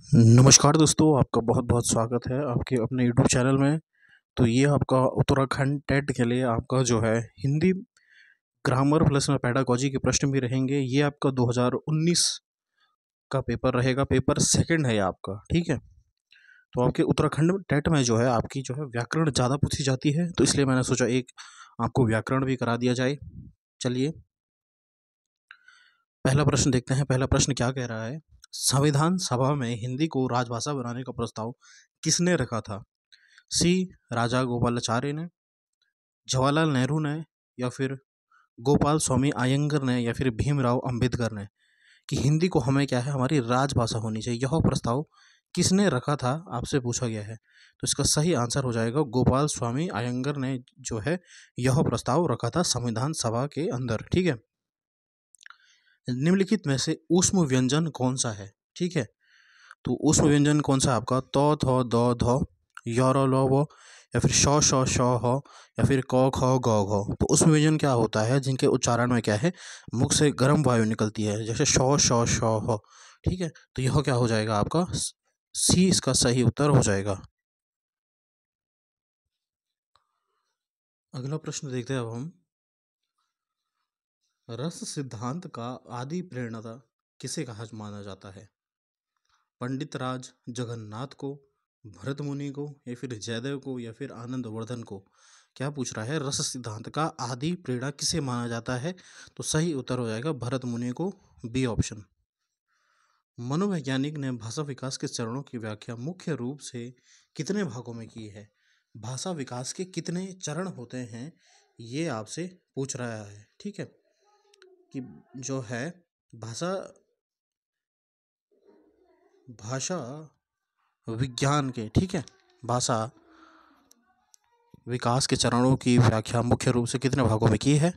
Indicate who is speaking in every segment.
Speaker 1: नमस्कार दोस्तों, आपका बहुत बहुत स्वागत है आपके अपने यूट्यूब चैनल में। तो ये आपका उत्तराखंड टेट के लिए आपका जो है हिंदी ग्रामर प्लस में पेडागॉजी के प्रश्न भी रहेंगे। ये आपका 2019 का पेपर रहेगा, पेपर सेकंड है ये आपका, ठीक है। तो आपके उत्तराखंड टेट में जो है आपकी जो है व्याकरण ज़्यादा पूछी जाती है, तो इसलिए मैंने सोचा एक आपको व्याकरण भी करा दिया जाए। चलिए पहला प्रश्न देखते हैं। पहला प्रश्न क्या कह रहा है, संविधान सभा में हिंदी को राजभाषा बनाने का प्रस्ताव किसने रखा था? सी राजा गोपालाचार्य ने, जवाहरलाल नेहरू ने, या फिर गोपाल स्वामी अयंगर ने, या फिर भीमराव अंबेडकर ने, कि हिंदी को हमें क्या है हमारी राजभाषा होनी चाहिए। यह प्रस्ताव किसने रखा था आपसे पूछा गया है। तो इसका सही आंसर हो जाएगा गोपाल स्वामी अयंगर ने जो है यह प्रस्ताव रखा था संविधान सभा के अंदर, ठीक है। निम्नलिखित में से ऊष्म व्यंजन कौन सा है, ठीक है। तो ऊष्म व्यंजन कौन सा है आपका? तो थो दो धो, यो लो वो, या फिर शौ शौ शौ हो, या फिर कौ खौ गौ घौ। तो ऊष्म व्यंजन क्या होता है जिनके उच्चारण में क्या है मुख से गर्म वायु निकलती है, जैसे शौ शौ शौ हो, ठीक है। तो यह क्या हो जाएगा आपका सी, इसका सही उत्तर हो जाएगा। अगला प्रश्न देखते हैं अब हम। रस सिद्धांत का आदि प्रेरणा किसे कहा माना जाता है? पंडित राज जगन्नाथ को, भरत मुनि को, या फिर जयदेव को, या फिर आनंद वर्धन को? क्या पूछ रहा है, रस सिद्धांत का आदि प्रेरणा किसे माना जाता है? तो सही उत्तर हो जाएगा भरत मुनि को, बी ऑप्शन। मनोवैज्ञानिक ने भाषा विकास के चरणों की व्याख्या मुख्य रूप से कितने भागों में की है? भाषा विकास के कितने चरण होते हैं ये आपसे पूछ रहा है, ठीक है। कि जो है भाषा भाषा विज्ञान के, ठीक है, भाषा विकास के चरणों की व्याख्या मुख्य रूप से कितने भागों में की है?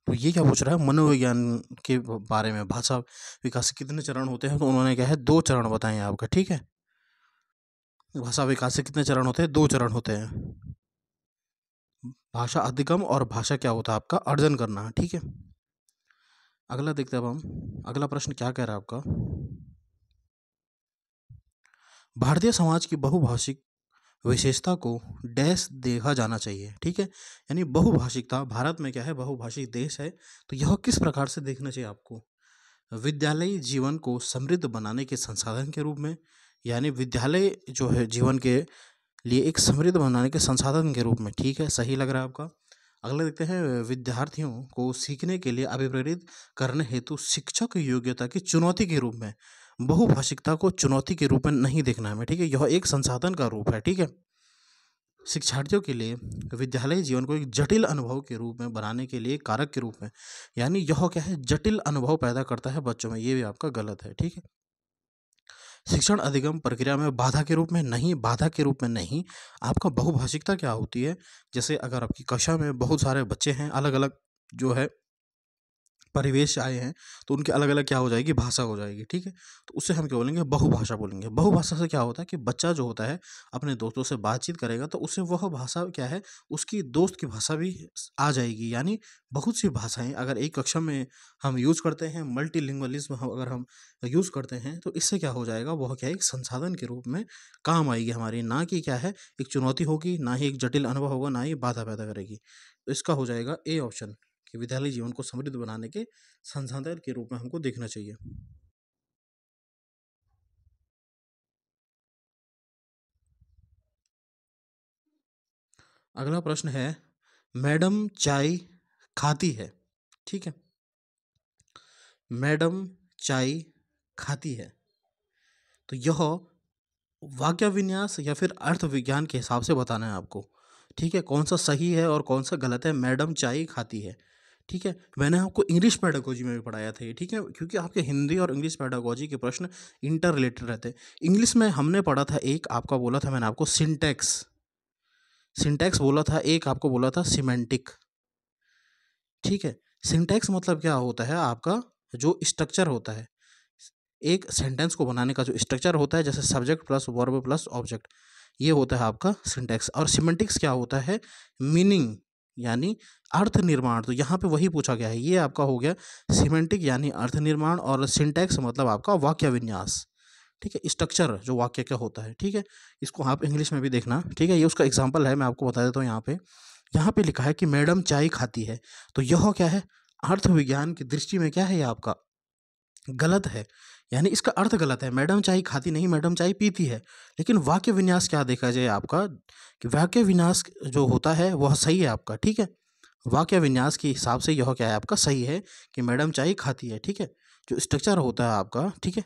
Speaker 1: तो ये क्या पूछ रहा है, मनोविज्ञान के बारे में भाषा विकास के कितने चरण होते हैं। तो उन्होंने क्या है 2 चरण बताए हैं आपका, ठीक है। भाषा विकास के कितने चरण होते हैं? 2 चरण होते हैं। भाषा अधिगम और भाषा क्या होता है आपका अर्जन करना, ठीक है। अगला देखते हैं अब हम। अगला प्रश्न क्या कह रहा है आपका, भारतीय समाज की बहुभाषिक विशेषता को डैश देखा जाना चाहिए, ठीक है। यानी बहुभाषिकता, भारत में क्या है बहुभाषिक देश है, तो यह किस प्रकार से देखना चाहिए आपको? विद्यालयी जीवन को समृद्ध बनाने के संसाधन के रूप में, यानी विद्यालय जो है जीवन के लिए एक समृद्ध बनाने के संसाधन के रूप में, ठीक है, सही लग रहा है आपका। अगला देखते हैं, विद्यार्थियों को सीखने के लिए अभिप्रेरित करने हेतु शिक्षक योग्यता की चुनौती के रूप में। बहुभाषिकता को चुनौती के रूप में नहीं देखना है हमें, ठीक है, यह एक संसाधन का रूप है, ठीक है। शिक्षार्थियों के लिए विद्यालय जीवन को एक जटिल अनुभव के रूप में बनाने के लिए कारक के रूप में, यानी यह क्या है जटिल अनुभव पैदा करता है बच्चों में, ये भी आपका गलत है, ठीक है। शिक्षण अधिगम प्रक्रिया में बाधा के रूप में नहीं, बाधा के रूप में नहीं। आपका बहुभाषिकता क्या होती है, जैसे अगर आपकी कक्षा में बहुत सारे बच्चे हैं, अलग अलग जो है परिवेश आए हैं, तो उनकी अलग अलग क्या हो जाएगी भाषा हो जाएगी, ठीक है। तो उससे हम क्या बोलेंगे बहुभाषा बोलेंगे। बहुभाषा से क्या होता है कि बच्चा जो होता है अपने दोस्तों से बातचीत करेगा तो उससे वह भाषा क्या है उसकी दोस्त की भाषा भी आ जाएगी। यानी बहुत सी भाषाएं अगर एक कक्षा में हम यूज़ करते हैं, मल्टीलिंगुअलिज्म अगर हम यूज़ करते हैं, तो इससे क्या हो जाएगा वह क्या है एक संसाधन के रूप में काम आएगी हमारी, ना कि क्या है एक चुनौती होगी, ना ही एक जटिल अनुभव होगा, ना ही बाधा पैदा करेगी। तो इसका हो जाएगा ए ऑप्शन, कि विद्यालय जीवन को समृद्ध बनाने के संसाधन के रूप में हमको देखना चाहिए। अगला प्रश्न है, मैडम चाय खाती है, ठीक है। मैडम चाय खाती है, तो यह वाक्य विन्यास या फिर अर्थ विज्ञान के हिसाब से बताना है आपको, ठीक है, कौन सा सही है और कौन सा गलत है। मैडम चाय खाती है, ठीक है, मैंने आपको इंग्लिश पेडागोजी में भी पढ़ाया था ये, ठीक है, क्योंकि आपके हिंदी और इंग्लिश पेडागोजी के प्रश्न इंटर रिलेटेड रहते हैं। इंग्लिश में हमने पढ़ा था एक आपका बोला था मैंने आपको सिंटैक्स, सिंटैक्स बोला था, एक आपको बोला था सिमेंटिक, ठीक है। सिंटैक्स मतलब क्या होता है आपका जो स्ट्रक्चर होता है एक सेंटेंस को बनाने का, जो स्ट्रक्चर होता है जैसे subject plus verb plus object, ये होता है आपका सिंटैक्स। और सिमेंटिक्स क्या होता है मीनिंग, यानी अर्थ निर्माण, तो यहाँ पे वही पूछा गया है। ये आपका हो गया सिमेंटिक यानी अर्थ निर्माण, और सिंटैक्स मतलब आपका वाक्य विन्यास, ठीक है, स्ट्रक्चर जो वाक्य का होता है, ठीक है। इसको आप इंग्लिश में भी देखना, ठीक है। ये उसका एग्जाम्पल है, मैं आपको बता देता हूँ। यहाँ पे लिखा है कि मैडम चाय खाती है, तो यह क्या है, अर्थ विज्ञान की दृष्टि में क्या है, ये आपका गलत है, यानी इसका अर्थ गलत है। मैडम चाय खाती नहीं, मैडम चाय पीती है। लेकिन वाक्य विन्यास क्या देखा जाए आपका, कि वाक्य विन्यास जो होता है वह सही है आपका, ठीक है। वाक्य विन्यास के हिसाब से यह क्या है आपका, सही है कि मैडम चाय खाती है, ठीक है। जो स्ट्रक्चर होता है आपका, ठीक है,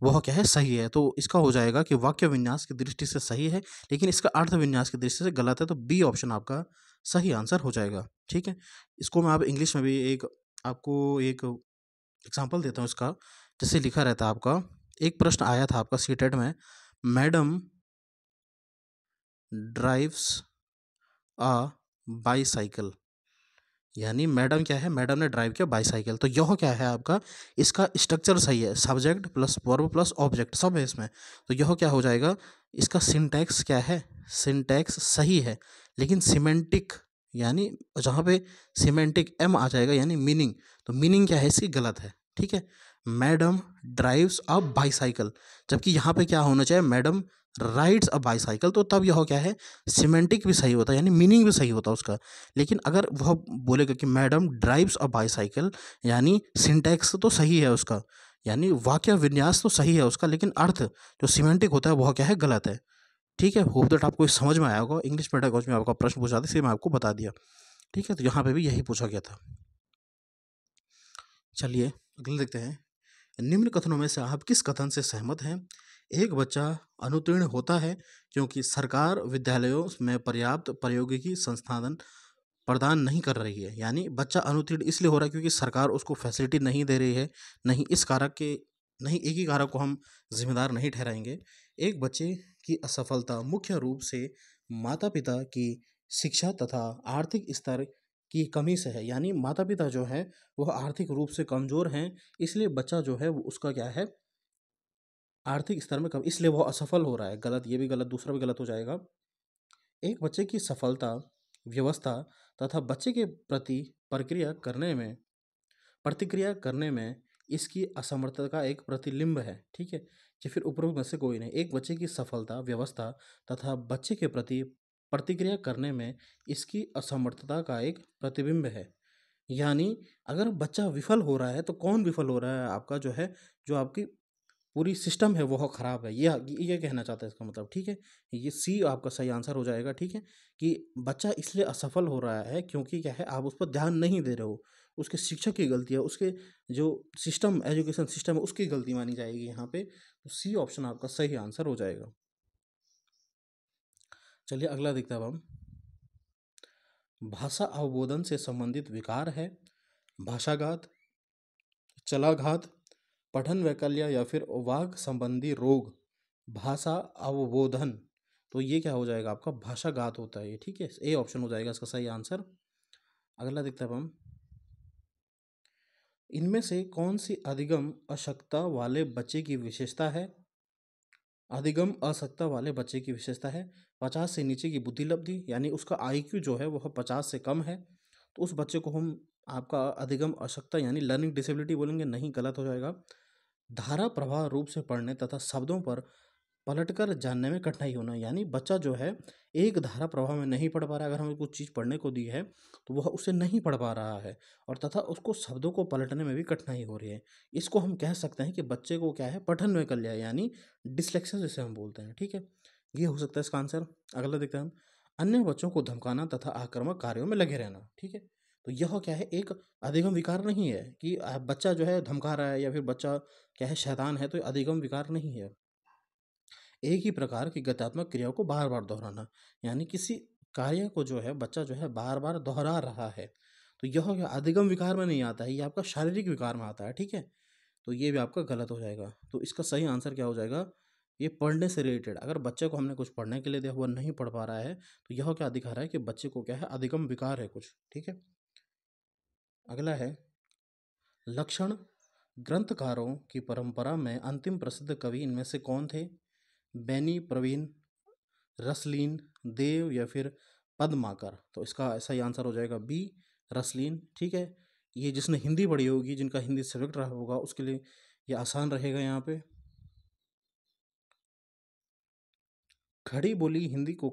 Speaker 1: वह क्या है, सही है। तो इसका हो जाएगा कि वाक्य विन्यास की दृष्टि से सही है, लेकिन इसका अर्थ विन्यास की दृष्टि से गलत है। तो बी ऑप्शन आपका सही आंसर हो जाएगा, ठीक है। इसको मैं आप इंग्लिश में भी एक आपको एक एग्जाम्पल देता हूँ इसका। जैसे लिखा रहता है आपका, एक प्रश्न आया था आपका सीटेट में, मैडम ड्राइव्स अ बाईसाइकिल, यानी मैडम क्या है, मैडम ने ड्राइव किया बाईसाइकिल। तो यह क्या है आपका, इसका स्ट्रक्चर सही है, subject plus verb plus object सब है इसमें। तो यह क्या हो जाएगा, इसका सिंटैक्स क्या है, सिंटैक्स सही है, लेकिन सिमेंटिक यानी जहाँ पे सिमेंटिक एम आ जाएगा यानी मीनिंग, तो मीनिंग क्या है इसकी गलत है, ठीक है। मैडम ड्राइव्स अ बाईसाइकिल, जबकि यहाँ पे क्या होना चाहिए, मैडम राइड्स अ बाईसाइकिल। तो तब यह क्या है, सिमेंटिक भी सही होता है, यानी मीनिंग भी सही होता है उसका। लेकिन अगर वह बोलेगा कि मैडम ड्राइव्स अ बाईसाइकिल, यानी सिंटैक्स तो सही है उसका, यानी वाक्य विन्यास तो सही है उसका, लेकिन अर्थ जो सिमेंटिक होता है वह क्या है, गलत है, ठीक है। होप दैट आपको इस समझ में आया होगा। इंग्लिश पेडागोजी में आपका प्रश्न पूछा था, इसलिए मैं आपको बता दिया, ठीक है। तो यहाँ पे भी यही पूछा गया था। चलिए अगले देखते हैं, निम्न कथनों में से आप किस कथन से सहमत हैं। एक बच्चा अनुत्तीर्ण होता है क्योंकि सरकार विद्यालयों में पर्याप्त प्रौद्योगिकी संसाधन प्रदान नहीं कर रही है, यानी बच्चा अनुत्तीर्ण इसलिए हो रहा है क्योंकि सरकार उसको फैसिलिटी नहीं दे रही है। नहीं इस कारक के, नहीं एक ही कारक को हम जिम्मेदार नहीं ठहराएंगे। एक बच्चे की असफलता मुख्य रूप से माता पिता की शिक्षा तथा आर्थिक स्तर की कमी से है, यानी माता पिता जो है वह आर्थिक रूप से कमज़ोर हैं, इसलिए बच्चा जो है वो उसका क्या है, आर्थिक स्तर में कम, इसलिए वह असफल हो रहा है। गलत, ये भी गलत, दूसरा भी गलत हो जाएगा। एक बच्चे की सफलता व्यवस्था तथा बच्चे के प्रति प्रतिक्रिया करने में इसकी असमर्थता का एक प्रतिबिंब है, ठीक है। या फिर उपरोक्त में से कोई नहीं, एक बच्चे की सफलता व्यवस्था तथा बच्चे के प्रति प्रतिक्रिया करने में इसकी असमर्थता का एक प्रतिबिंब है। यानी अगर बच्चा विफल हो रहा है तो कौन विफल हो रहा है, आपका जो है, जो आपकी पूरी सिस्टम है वो ख़राब है, ये कहना चाहता है इसका मतलब, ठीक है। ये सी आपका सही आंसर हो जाएगा, ठीक है। कि बच्चा इसलिए असफल हो रहा है क्योंकि क्या है, आप उस पर ध्यान नहीं दे रहे हो, उसके शिक्षक की गलती है, उसके जो सिस्टम एजुकेशन सिस्टम है उसकी गलती मानी जाएगी यहाँ पे। तो सी ऑप्शन आपका सही आंसर हो जाएगा। चलिए अगला देखते हैं अब हम, भाषा अवबोधन से संबंधित विकार है भाषाघात, चलाघात, पठन वैकल्य या फिर वाक संबंधी रोग। भाषा अवबोधन, तो ये क्या हो जाएगा आपका, भाषाघात होता है ये, ठीक है। ए ऑप्शन हो जाएगा इसका सही आंसर। अगला देखते हैं अब हम, इनमें से कौन सी अधिगम अशक्तता वाले बच्चे की विशेषता है। अधिगम अशक्तता वाले बच्चे की विशेषता है 50 से नीचे की बुद्धि लब्धि, यानी उसका आईक्यू जो है वह 50 से कम है, तो उस बच्चे को हम आपका अधिगम अशक्तता यानी लर्निंग डिसेबिलिटी बोलेंगे, नहीं गलत हो जाएगा। धारा प्रवाह रूप से पढ़ने तथा शब्दों पर पलटकर जानने में कठिनाई होना, यानी बच्चा जो है एक धारा प्रवाह में नहीं पढ़ पा रहा है। अगर हमें कुछ चीज़ पढ़ने को दी है तो वह उसे नहीं पढ़ पा रहा है, और तथा उसको शब्दों को पलटने में भी कठिनाई हो रही है। इसको हम कह सकते हैं कि बच्चे को क्या है, पठन वैकल्य यानी डिसलेक्सिया जिसे हम बोलते हैं, ठीक है। ये हो सकता है इसका आंसर। अगला देखते हैं हम, अन्य बच्चों को धमकाना तथा आक्रामक कार्यों में लगे रहना, ठीक है। तो यह क्या है, एक अधिगम विकार नहीं है कि बच्चा जो है धमका रहा है या फिर बच्चा क्या है, शैतान है, तो ये अधिगम विकार नहीं है। एक ही प्रकार की गत्यात्मक क्रियाओं को बार बार दोहराना, यानी किसी कार्य को जो है बच्चा जो है बार बार दोहरा रहा है, तो यह क्या अधिगम विकार में नहीं आता है, ये आपका शारीरिक विकार में आता है, ठीक है। तो ये भी आपका गलत हो जाएगा। तो इसका सही आंसर क्या हो जाएगा, ये पढ़ने से रिलेटेड, अगर बच्चे को हमने कुछ पढ़ने के लिए दिया, वह नहीं पढ़ पा रहा है, तो यह क्या दिखा रहा है कि बच्चे को क्या है, अधिगम विकार है कुछ, ठीक है। अगला है, लक्षण ग्रंथकारों की परंपरा में अंतिम प्रसिद्ध कवि इनमें से कौन थे। बेनी प्रवीण, रसलीन, देव या फिर पद्माकर। तो इसका सही आंसर हो जाएगा बी, रसलीन। ठीक है, ये जिसने हिंदी पढ़ी होगी, जिनका हिंदी सब्जेक्ट रहा होगा, उसके लिए ये आसान रहेगा यहाँ पे। खड़ी बोली हिंदी को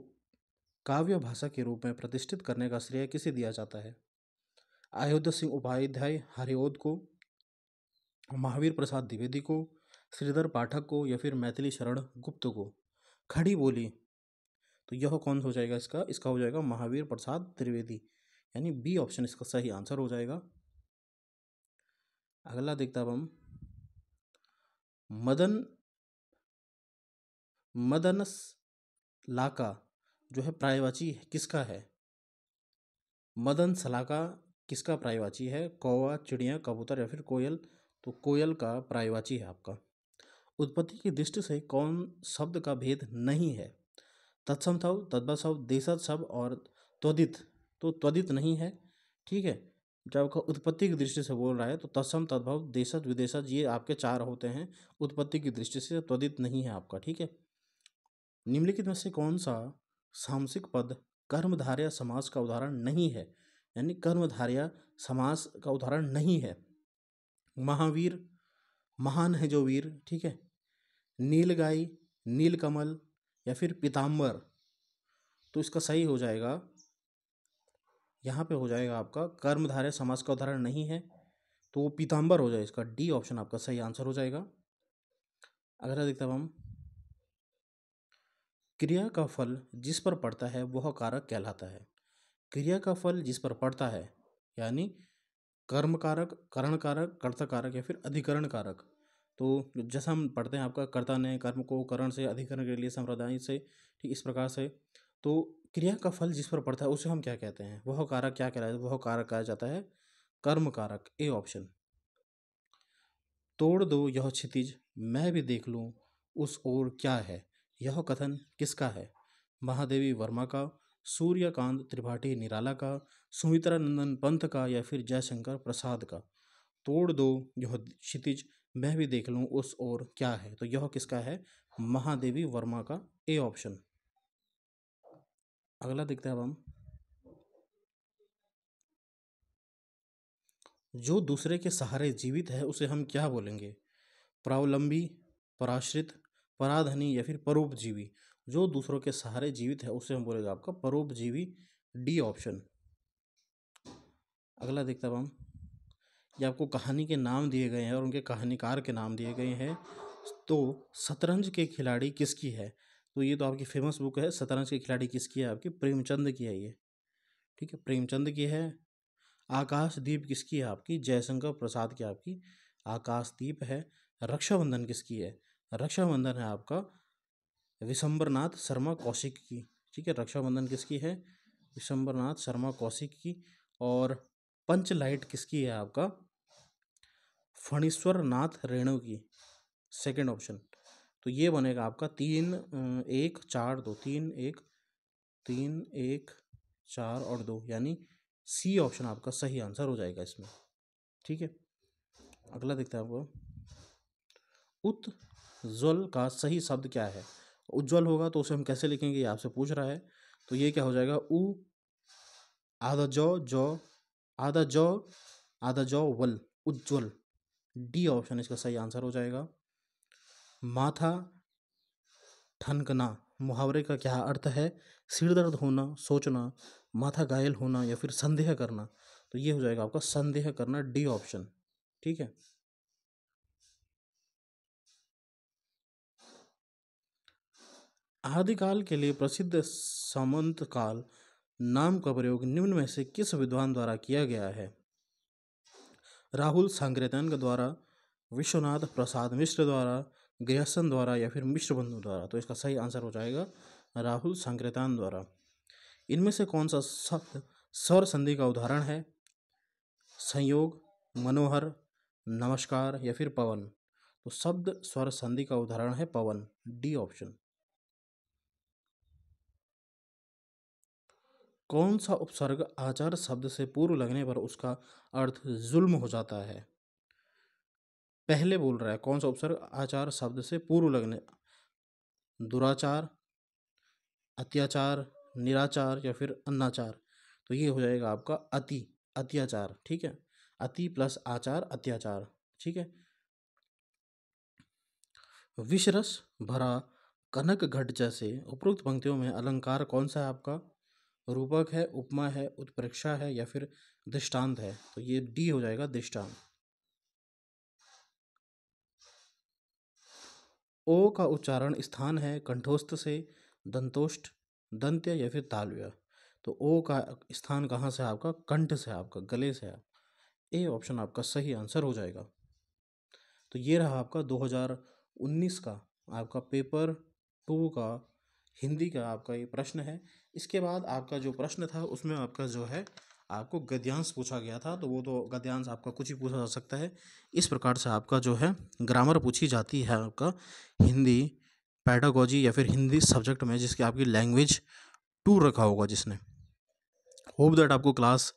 Speaker 1: काव्य भाषा के रूप में प्रतिष्ठित करने का श्रेय किसे दिया जाता है? अयोध्या सिंह उपाध्याय हरिऔध को, महावीर प्रसाद द्विवेदी को, श्रीधर पाठक को, या फिर मैथिली शरण गुप्त को? खड़ी बोली, तो यह कौन हो जाएगा इसका? इसका हो जाएगा महावीर प्रसाद द्विवेदी, यानी बी ऑप्शन इसका सही आंसर हो जाएगा। अगला देखता अब हम, मदन मदनस लाका जो है पर्यायवाची किसका है? मदन सलाका किसका पर्यायवाची है? कौवा, चिड़िया, कबूतर या फिर कोयल? तो कोयल का पर्यायवाची है आपका। उत्पत्ति की दृष्टि से कौन शब्द का भेद नहीं है? तत्सम शब्द, तद्भव शब्द, देशज शब्द और त्वदित। तो त्वदित नहीं है। ठीक है, जब आपका उत्पत्ति की दृष्टि से बोल रहा है तो तत्सम, तद्भव, देशज, विदेशज, ये आपके चार होते हैं उत्पत्ति की दृष्टि से, त्वदित नहीं है आपका। ठीक है, निम्नलिखित में से कौन सा सामसिक पद कर्मधारय समास का उदाहरण नहीं है? यानी कर्मधारय समास का उदाहरण नहीं है। महावीर, महान है जो वीर। ठीक है, नीलगाई, नीलकमल या फिर पीताम्बर? तो इसका सही हो जाएगा, यहाँ पे हो जाएगा आपका कर्मधारय समास का उदाहरण नहीं है, तो वो पीताम्बर हो जाए। इसका डी ऑप्शन आपका सही आंसर हो जाएगा। अगला देखते हैं हम, क्रिया का फल जिस पर पड़ता है वह कारक कहलाता है। क्रिया का फल जिस पर पड़ता है, यानी कर्म कारक, करण कारक, कर्ता कारक या फिर अधिकरण कारक। तो जैसा हम पढ़ते हैं, आपका कर्ता ने कर्म को करण से, अधिकरण के लिए संप्रदाय से, ठीक इस प्रकार से। तो क्रिया का फल जिस पर पड़ता है उसे हम क्या कहते हैं? वह कारक क्या कहलाता है? वह कारक कहा जाता है कर्म कारक, ए ऑप्शन। तोड़ दो यह क्षितिज मैं भी देख लूं उस ओर क्या है, यह कथन किसका है? महादेवी वर्मा का, सूर्यकांत त्रिपाठी निराला का, सुमित्रा नंदन पंत का या फिर जयशंकर प्रसाद का? तोड़ दो यह क्षितिज मैं भी देख लूं उस ओर क्या है, तो यह किसका है? महादेवी वर्मा का, ए ऑप्शन। अगला देखते हैं अब हम, जो दूसरे के सहारे जीवित है उसे हम क्या बोलेंगे? प्रावलंबी, पराश्रित, पराधनी या फिर परोपजीवी? जो दूसरों के सहारे जीवित है उसे हम बोलेगा आपका परोपजीवी, डी ऑप्शन। अगला देखते हैं अब हम, ये आपको कहानी के नाम दिए गए हैं और उनके कहानीकार के नाम दिए गए हैं। तो शतरंज के खिलाड़ी किसकी है? तो ये तो आपकी फेमस बुक है, शतरंज के खिलाड़ी किसकी है? आपकी प्रेमचंद की है ये। ठीक है, प्रेमचंद की है। आकाशदीप किसकी है? आपकी जयशंकर प्रसाद की आपकी आकाशदीप है। रक्षाबंधन किसकी है? रक्षाबंधन है आपका विशंबरनाथ शर्मा कौशिक की। ठीक है, रक्षाबंधन किसकी है? विशंबरनाथ शर्मा कौशिक की। और पंचलाइट किसकी है? आपका फणीश्वर नाथ रेणु की, सेकंड ऑप्शन। तो ये बनेगा आपका 3 1 4 2, 3 1 3 1 4 और 2, यानी सी ऑप्शन आपका सही आंसर हो जाएगा इसमें। ठीक है, अगला देखते हैं आपको, उज्ज्वल का सही शब्द क्या है? उज्ज्वल होगा तो उसे हम कैसे लिखेंगे, ये आपसे पूछ रहा है। तो ये क्या हो जाएगा? उ आधा जौ आधा जौ आधा जौ वल, उज्ज्वल, डी ऑप्शन इसका सही आंसर हो जाएगा। माथा ठनकना मुहावरे का क्या अर्थ है? सिर दर्द होना, सोचना, माथा घायल होना या फिर संदेह करना? तो ये हो जाएगा आपका संदेह करना, डी ऑप्शन। ठीक है, आदिकाल के लिए प्रसिद्ध सामंत काल नाम का प्रयोग निम्न में से किस विद्वान द्वारा किया गया है? राहुल सांकृत्यायन द्वारा, विश्वनाथ प्रसाद मिश्र द्वारा, ग्रहसन द्वारा या फिर मिश्र बंधु द्वारा? तो इसका सही आंसर हो जाएगा राहुल सांकृत्यायन द्वारा। इनमें से कौन सा शब्द स्वर संधि का उदाहरण है? संयोग, मनोहर, नमस्कार या फिर पवन? तो शब्द स्वर संधि का उदाहरण है पवन, डी ऑप्शन। कौन सा उपसर्ग आचार शब्द से पूर्व लगने पर उसका अर्थ जुल्म हो जाता है? पहले बोल रहा है कौन सा उपसर्ग आचार शब्द से पूर्व लगने, दुराचार, अत्याचार, निराचार या फिर अनाचार, तो ये हो जाएगा आपका अति, अत्याचार, ठीक है। अति प्लस आचार, अत्याचार, ठीक है। विषरस भरा कनक घट जैसे उपरोक्त पंक्तियों में अलंकार कौन सा है आपका? रूपक है, उपमा है, उत्प्रेक्षा है या फिर दृष्टांत है? तो ये डी हो जाएगा, दृष्टांत। ओ का उच्चारण स्थान है कंठोस्थ से, दंतोष्ठ, दंत्य या फिर तालव्य। तो ओ का स्थान कहाँ से है आपका? कंठ से, आपका गले से है। ए ऑप्शन आपका सही आंसर हो जाएगा। तो ये रहा आपका 2019 का आपका पेपर 2 का हिंदी का आपका ये प्रश्न है। इसके बाद आपका जो प्रश्न था उसमें आपका जो है आपको गद्यांश पूछा गया था, तो वो तो गद्यांश आपका कुछ ही पूछा जा सकता है। इस प्रकार से आपका जो है ग्रामर पूछी जाती है आपका हिंदी पैडागोजी या फिर हिंदी सब्जेक्ट में, जिसकी आपकी लैंग्वेज 2 रखा होगा जिसने। होप दैट आपको क्लास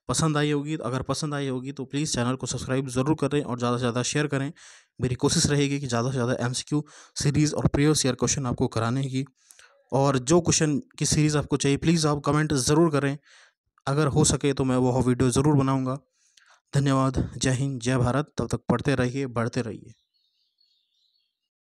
Speaker 1: पसंद आई होगी। अगर पसंद आई होगी तो प्लीज़ चैनल को सब्सक्राइब ज़रूर करें और ज़्यादा से ज़्यादा शेयर करें। मेरी कोशिश रहेगी कि ज़्यादा से ज़्यादा एमसीक्यू सीरीज़ और प्रीवियस ईयर क्वेश्चन आपको कराने की। और जो क्वेश्चन की सीरीज़ आपको चाहिए प्लीज़ आप कमेंट ज़रूर करें। अगर हो सके तो मैं वो वीडियो ज़रूर बनाऊँगा। धन्यवाद। जय हिंद, जय भारत। तब तक पढ़ते रहिए, बढ़ते रहिए।